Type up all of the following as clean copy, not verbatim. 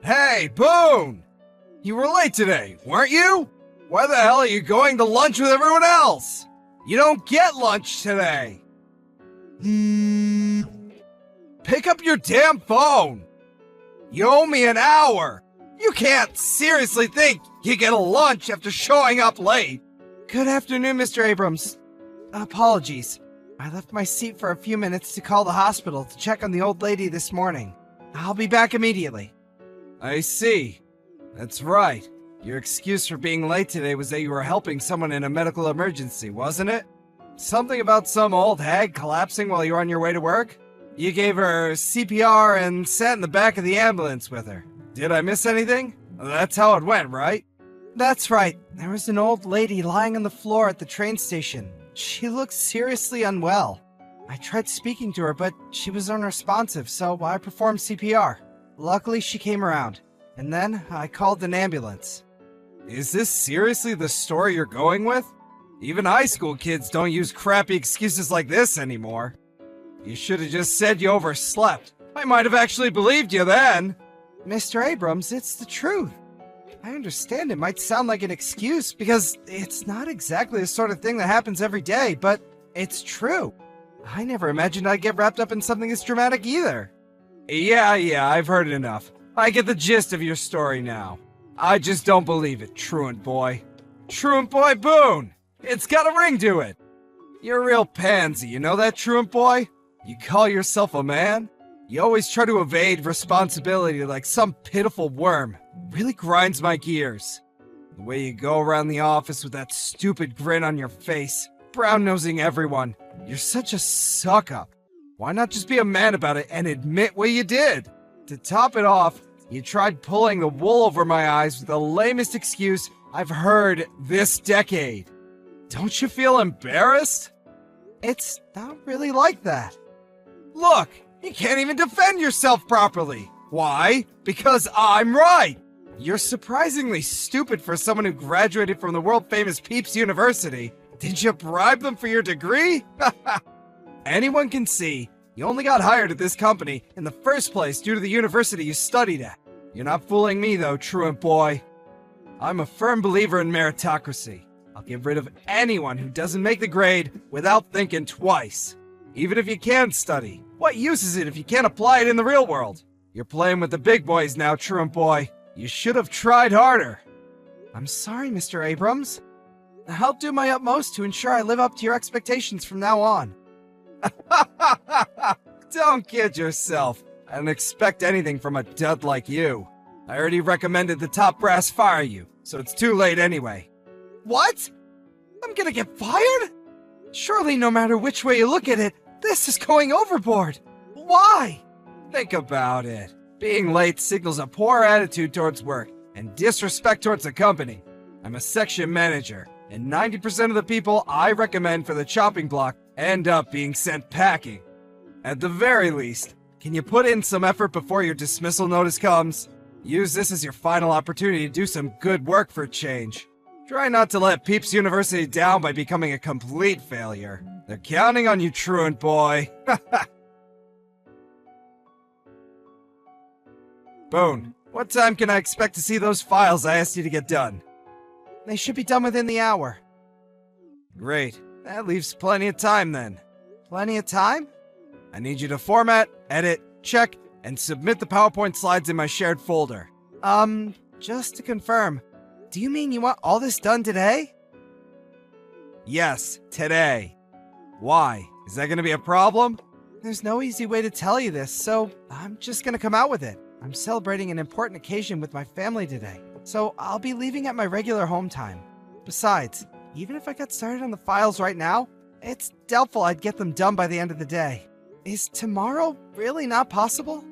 Hey, Boone! You were late today, weren't you? Why the hell are you going to lunch with everyone else? You don't get lunch today. Pick up your damn phone. You owe me an hour. You can't seriously think you get a lunch after showing up late. Good afternoon, Mr. Abrams. Apologies. I left my seat for a few minutes to call the hospital to check on the old lady this morning. I'll be back immediately. I see. That's right. Your excuse for being late today was that you were helping someone in a medical emergency, wasn't it? Something about some old hag collapsing while you were on your way to work? You gave her CPR and sat in the back of the ambulance with her. Did I miss anything? That's how it went, right? That's right. There was an old lady lying on the floor at the train station. She looked seriously unwell. I tried speaking to her, but she was unresponsive, so I performed CPR. Luckily, she came around, and then I called an ambulance. Is this seriously the story you're going with? Even high school kids don't use crappy excuses like this anymore. You should have just said you overslept. I might have actually believed you then. Mr. Abrams, it's the truth. I understand it might sound like an excuse because it's not exactly the sort of thing that happens every day, but it's true. I never imagined I'd get wrapped up in something this dramatic either. Yeah, I've heard enough. I get the gist of your story now. I just don't believe it, truant boy. Truant boy Boone! It's got a ring to it! You're a real pansy, you know that, truant boy? You call yourself a man? You always try to evade responsibility like some pitiful worm. Really grinds my gears. The way you go around the office with that stupid grin on your face, brown-nosing everyone. You're such a suck-up. Why not just be a man about it and admit what you did? To top it off, you tried pulling the wool over my eyes with the lamest excuse I've heard this decade. Don't you feel embarrassed? It's not really like that. Look, you can't even defend yourself properly. Why? Because I'm right. You're surprisingly stupid for someone who graduated from the world-famous Peeps University. Did you bribe them for your degree? Anyone can see you only got hired at this company in the first place due to the university you studied at. You're not fooling me though, truant boy. I'm a firm believer in meritocracy. I'll get rid of anyone who doesn't make the grade without thinking twice. Even if you can study, what use is it if you can't apply it in the real world? You're playing with the big boys now, truant boy. You should have tried harder. I'm sorry, Mr. Abrams. I'll do my utmost to ensure I live up to your expectations from now on. Don't kid yourself. I don't expect anything from a dud like you. I already recommended the top brass fire you, so it's too late anyway. What? I'm gonna get fired? Surely no matter which way you look at it, this is going overboard. Why? Think about it. Being late signals a poor attitude towards work and disrespect towards the company. I'm a section manager, and 90% of the people I recommend for the chopping block end up being sent packing. At the very least, can you put in some effort before your dismissal notice comes? Use this as your final opportunity to do some good work for a change. Try not to let Peeps University down by becoming a complete failure. They're counting on you, truant boy. Boone, what time can I expect to see those files I asked you to get done? They should be done within the hour. Great. That leaves plenty of time then. Plenty of time? I need you to format, edit, check, and submit the PowerPoint slides in my shared folder. Just to confirm, do you mean you want all this done today? Yes, today. Why? Is that going to be a problem? There's no easy way to tell you this, so I'm just gonna come out with it. I'm celebrating an important occasion with my family today, so I'll be leaving at my regular home time. Besides, even if I got started on the files right now, it's doubtful I'd get them done by the end of the day. Is tomorrow really not possible?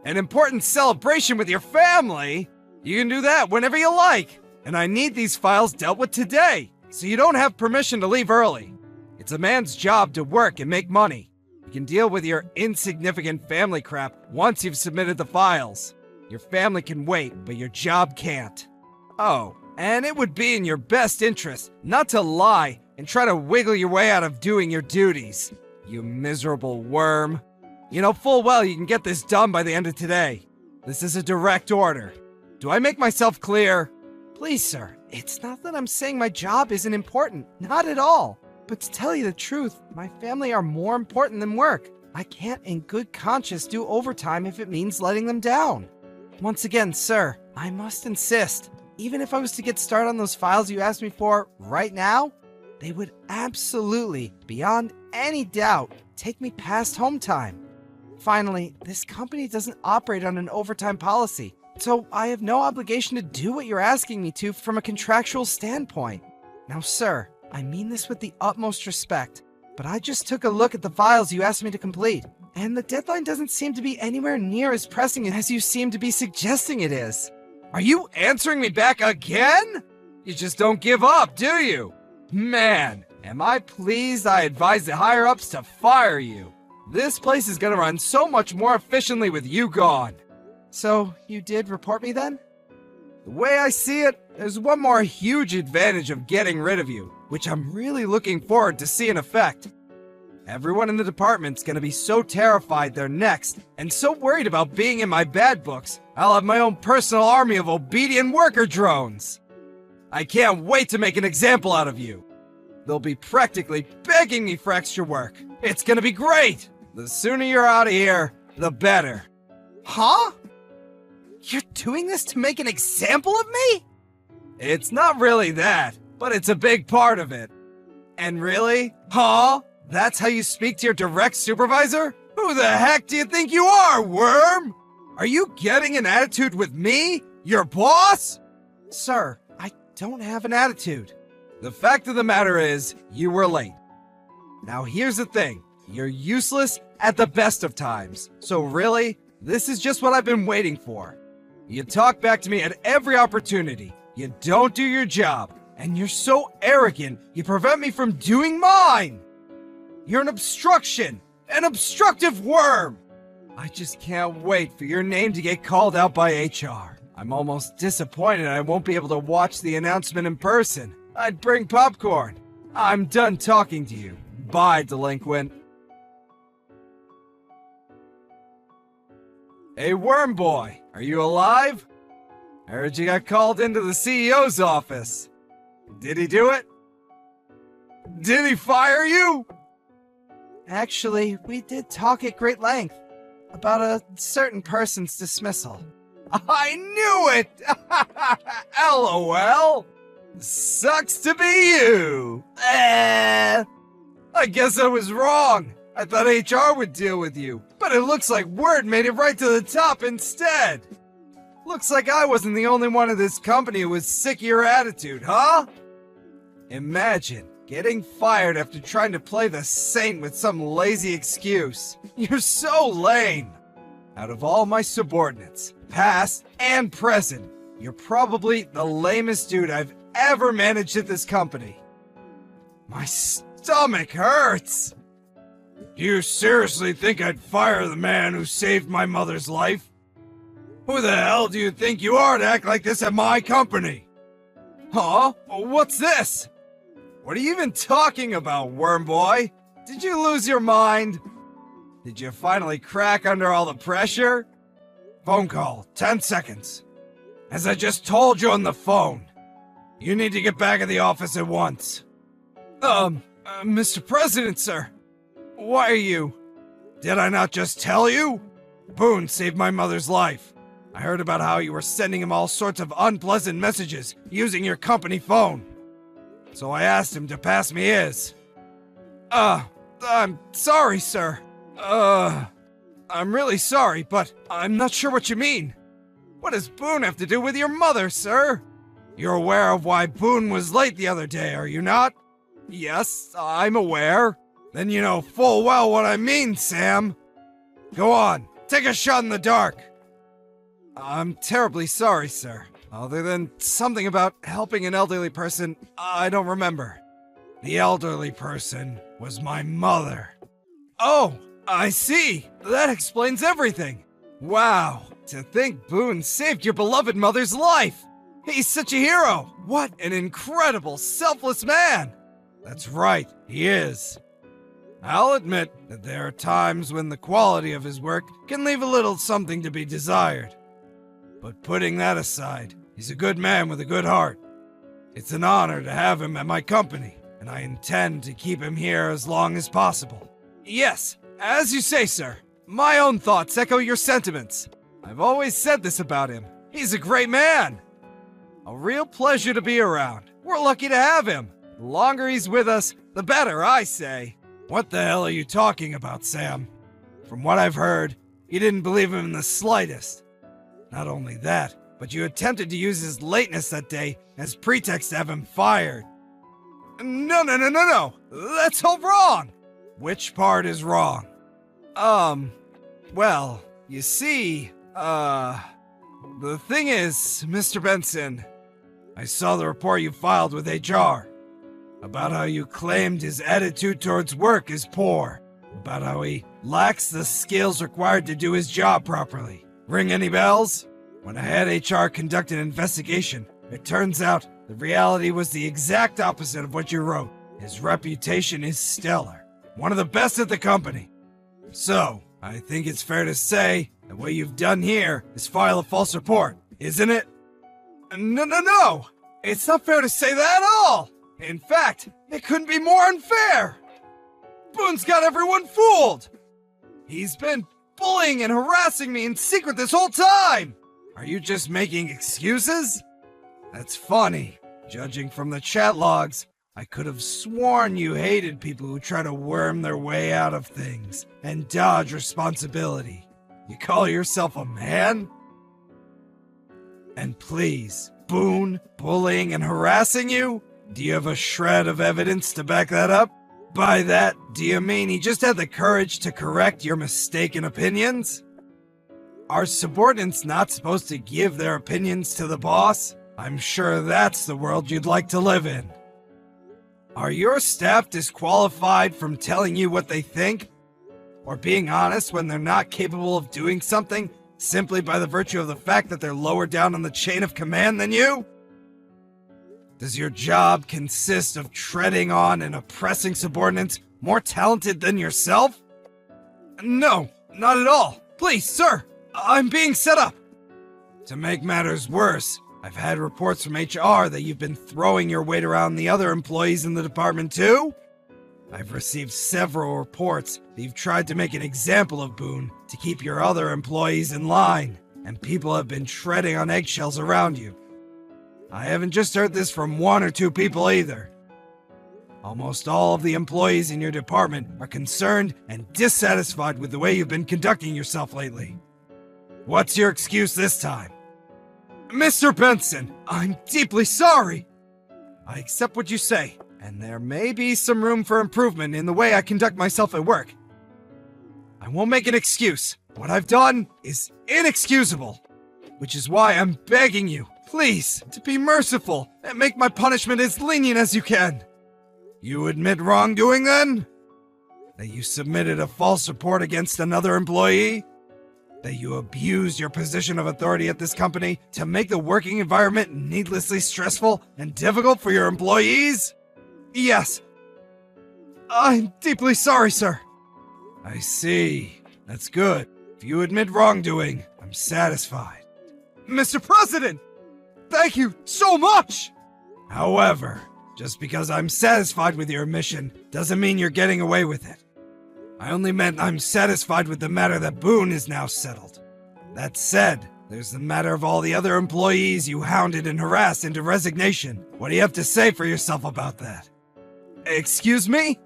An important celebration with your family? You can do that whenever you like. And I need these files dealt with today, so you don't have permission to leave early. It's a man's job to work and make money. You can deal with your insignificant family crap once you've submitted the files. Your family can wait, but your job can't. Oh, and it would be in your best interest not to lie and try to wiggle your way out of doing your duties. You miserable worm. You know full well you can get this done by the end of today. This is a direct order. Do I make myself clear? Please, sir, it's not that I'm saying my job isn't important. Not at all. But to tell you the truth, my family are more important than work. I can't in good conscience do overtime if it means letting them down. Once again, sir, I must insist, even if I was to get started on those files you asked me for right now, they would absolutely, beyond any doubt, take me past home time. Finally, this company doesn't operate on an overtime policy, so I have no obligation to do what you're asking me to from a contractual standpoint. Now, sir, I mean this with the utmost respect, but I just took a look at the files you asked me to complete, and the deadline doesn't seem to be anywhere near as pressing as you seem to be suggesting it is. Are you answering me back again? You just don't give up, do you? Man, am I pleased I advised the higher-ups to fire you. This place is gonna run so much more efficiently with you gone. So, you did report me then? The way I see it, there's one more huge advantage of getting rid of you, which I'm really looking forward to see in effect. Everyone in the department's gonna be so terrified they're next, and so worried about being in my bad books, I'll have my own personal army of obedient worker drones. I can't wait to make an example out of you. They'll be practically begging me for extra work. It's gonna be great! The sooner you're out of here, the better. Huh? You're doing this to make an example of me? It's not really that, but it's a big part of it. And really? Huh? That's how you speak to your direct supervisor? Who the heck do you think you are, worm? Are you getting an attitude with me, your boss? Sir, I don't have an attitude. The fact of the matter is, you were late. Now here's the thing, you're useless at the best of times. So really, this is just what I've been waiting for. You talk back to me at every opportunity. You don't do your job. And you're so arrogant, you prevent me from doing mine. You're an obstruction, an obstructive worm. I just can't wait for your name to get called out by HR. I'm almost disappointed I won't be able to watch the announcement in person. I'd bring popcorn. I'm done talking to you. Bye, delinquent. Hey, worm boy, are you alive? I heard you got called into the CEO's office. Did he do it? Did he fire you? Actually, we did talk at great length about a certain person's dismissal. I knew it! LOL! Sucks to be you! I guess I was wrong. I thought HR would deal with you, but it looks like word made it right to the top instead. Looks like I wasn't the only one in this company who was sick of your attitude, huh? Imagine getting fired after trying to play the saint with some lazy excuse. You're so lame. Out of all my subordinates, past and present, you're probably the lamest dude I've ever managed at this company. My stomach hurts. Do you seriously think I'd fire the man who saved my mother's life? Who the hell do you think you are to act like this at my company? Huh? What's this? What are you even talking about, worm boy? Did you lose your mind? Did you finally crack under all the pressure? Phone call, 10 seconds. As I just told you on the phone, you need to get back at the office at once. Mr. President, sir. Why are you? Did I not just tell you? Boone saved my mother's life. I heard about how you were sending him all sorts of unpleasant messages using your company phone. So I asked him to pass me his. I'm sorry, sir. I'm really sorry, but I'm not sure what you mean. What does Boone have to do with your mother, sir? You're aware of why Boone was late the other day, are you not? Yes, I'm aware. Then you know full well what I mean, Sam. Go on, take a shot in the dark. I'm terribly sorry, sir. Other than something about helping an elderly person, I don't remember. The elderly person was my mother. Oh, I see. That explains everything. Wow, to think Boone saved your beloved mother's life. He's such a hero. What an incredible, selfless man. That's right, he is. I'll admit that there are times when the quality of his work can leave a little something to be desired. But putting that aside, he's a good man with a good heart. It's an honor to have him at my company, and I intend to keep him here as long as possible. Yes, as you say, sir. My own thoughts echo your sentiments. I've always said this about him. He's a great man. A real pleasure to be around. We're lucky to have him. The longer he's with us, the better, I say. What the hell are you talking about, Sam? From what I've heard, you didn't believe him in the slightest. Not only that, but you attempted to use his lateness that day as pretext to have him fired. No. That's all wrong. Which part is wrong? Well, you see, the thing is, Mr. Benson, I saw the report you filed with HR about how you claimed his attitude towards work is poor, about how he lacks the skills required to do his job properly. Ring any bells? When I had HR conduct an investigation, it turns out the reality was the exact opposite of what you wrote. His reputation is stellar, one of the best at the company. So, I think it's fair to say that what you've done here is file a false report, isn't it? No! It's not fair to say that at all! In fact, it couldn't be more unfair! Boone's got everyone fooled! He's been bullying and harassing me in secret this whole time! Are you just making excuses? That's funny. Judging from the chat logs, I could have sworn you hated people who try to worm their way out of things and dodge responsibility. You call yourself a man? And please, Boone bullying and harassing you? Do you have a shred of evidence to back that up? By that, do you mean he just had the courage to correct your mistaken opinions? Are subordinates not supposed to give their opinions to the boss? I'm sure that's the world you'd like to live in. Are your staff disqualified from telling you what they think? Or being honest when they're not capable of doing something simply by the virtue of the fact that they're lower down on the chain of command than you? Does your job consist of treading on and oppressing subordinates more talented than yourself? No, not at all. Please, sir, I'm being set up. To make matters worse, I've had reports from HR that you've been throwing your weight around the other employees in the department too? I've received several reports that you've tried to make an example of Boone to keep your other employees in line, and people have been treading on eggshells around you. I haven't just heard this from one or two people either. Almost all of the employees in your department are concerned and dissatisfied with the way you've been conducting yourself lately. What's your excuse this time? Mr. Benson, I'm deeply sorry. I accept what you say, and there may be some room for improvement in the way I conduct myself at work. I won't make an excuse. What I've done is inexcusable, which is why I'm begging you, please, to be merciful and make my punishment as lenient as you can. You admit wrongdoing then? That you submitted a false report against another employee? That you abused your position of authority at this company to make the working environment needlessly stressful and difficult for your employees? Yes. I'm deeply sorry, sir. I see. That's good. If you admit wrongdoing, I'm satisfied. Mr. President! Thank you so much! However, just because I'm satisfied with your admission doesn't mean you're getting away with it. I only meant I'm satisfied with the matter that Boone is now settled. That said, there's the matter of all the other employees you hounded and harassed into resignation. What do you have to say for yourself about that? Excuse me?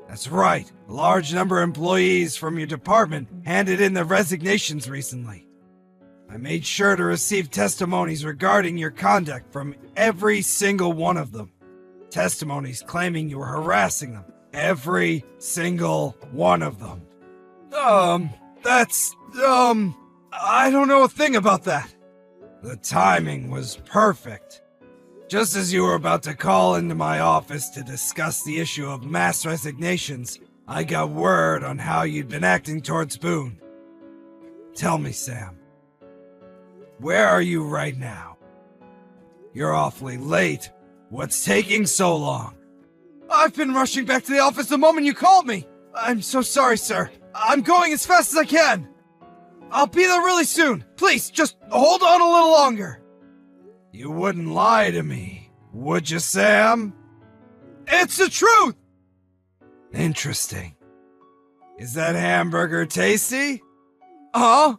That's right. A large number of employees from your department handed in their resignations recently. I made sure to receive testimonies regarding your conduct from every single one of them. Testimonies claiming you were harassing them. Every single one of them. I don't know a thing about that. The timing was perfect. Just as you were about to call into my office to discuss the issue of mass resignations, I got word on how you'd been acting towards Boone. Tell me, Sam, where are you right now? You're awfully late. What's taking so long? I've been rushing back to the office the moment you called me. I'm so sorry, sir. I'm going as fast as I can. I'll be there really soon. Please, just hold on a little longer. You wouldn't lie to me, would you, Sam? It's the truth! Interesting. Is that hamburger tasty? Huh?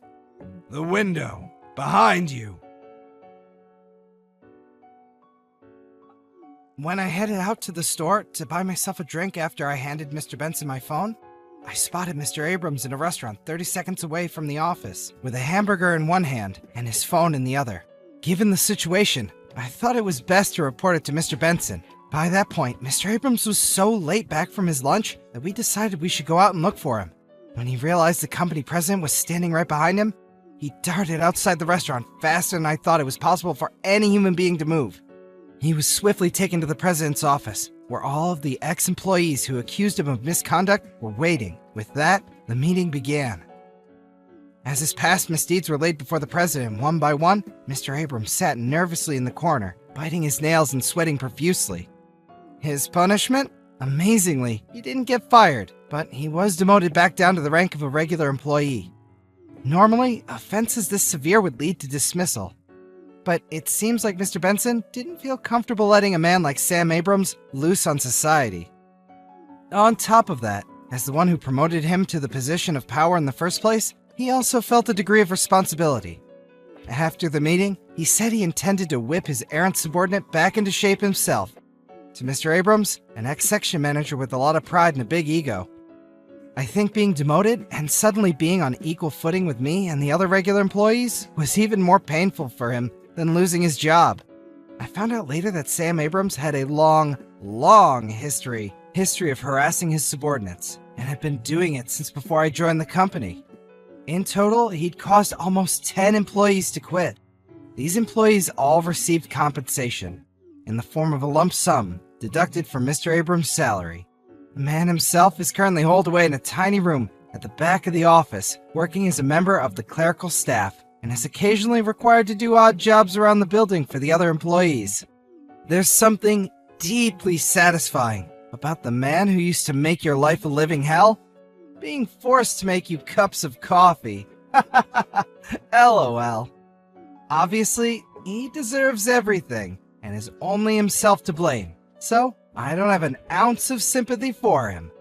The window, behind you. When I headed out to the store to buy myself a drink after I handed Mr. Benson my phone, I spotted Mr. Abrams in a restaurant 30 seconds away from the office, with a hamburger in one hand and his phone in the other. Given the situation, I thought it was best to report it to Mr. Benson. By that point, Mr. Abrams was so late back from his lunch that we decided we should go out and look for him. When he realized the company president was standing right behind him, he darted outside the restaurant faster than I thought it was possible for any human being to move. He was swiftly taken to the president's office, where all of the ex-employees who accused him of misconduct were waiting. With that, the meeting began. As his past misdeeds were laid before the president one by one, Mr. Abrams sat nervously in the corner, biting his nails and sweating profusely. His punishment? Amazingly, he didn't get fired, but he was demoted back down to the rank of a regular employee. Normally, offenses this severe would lead to dismissal. But it seems like Mr. Benson didn't feel comfortable letting a man like Sam Abrams loose on society. On top of that, as the one who promoted him to the position of power in the first place, he also felt a degree of responsibility. After the meeting, he said he intended to whip his errant subordinate back into shape himself. To Mr. Abrams, an ex-section manager with a lot of pride and a big ego, I think being demoted and suddenly being on equal footing with me and the other regular employees was even more painful for him than losing his job. I found out later that Sam Abrams had a long history of harassing his subordinates, and had been doing it since before I joined the company. In total, he'd caused almost 10 employees to quit. These employees all received compensation, in the form of a lump sum deducted from Mr. Abrams' salary. The man himself is currently holed away in a tiny room at the back of the office, working as a member of the clerical staff, and is occasionally required to do odd jobs around the building for the other employees. There's something deeply satisfying about the man who used to make your life a living hell, being forced to make you cups of coffee. LOL. Obviously, he deserves everything, and is only himself to blame, so I don't have an ounce of sympathy for him.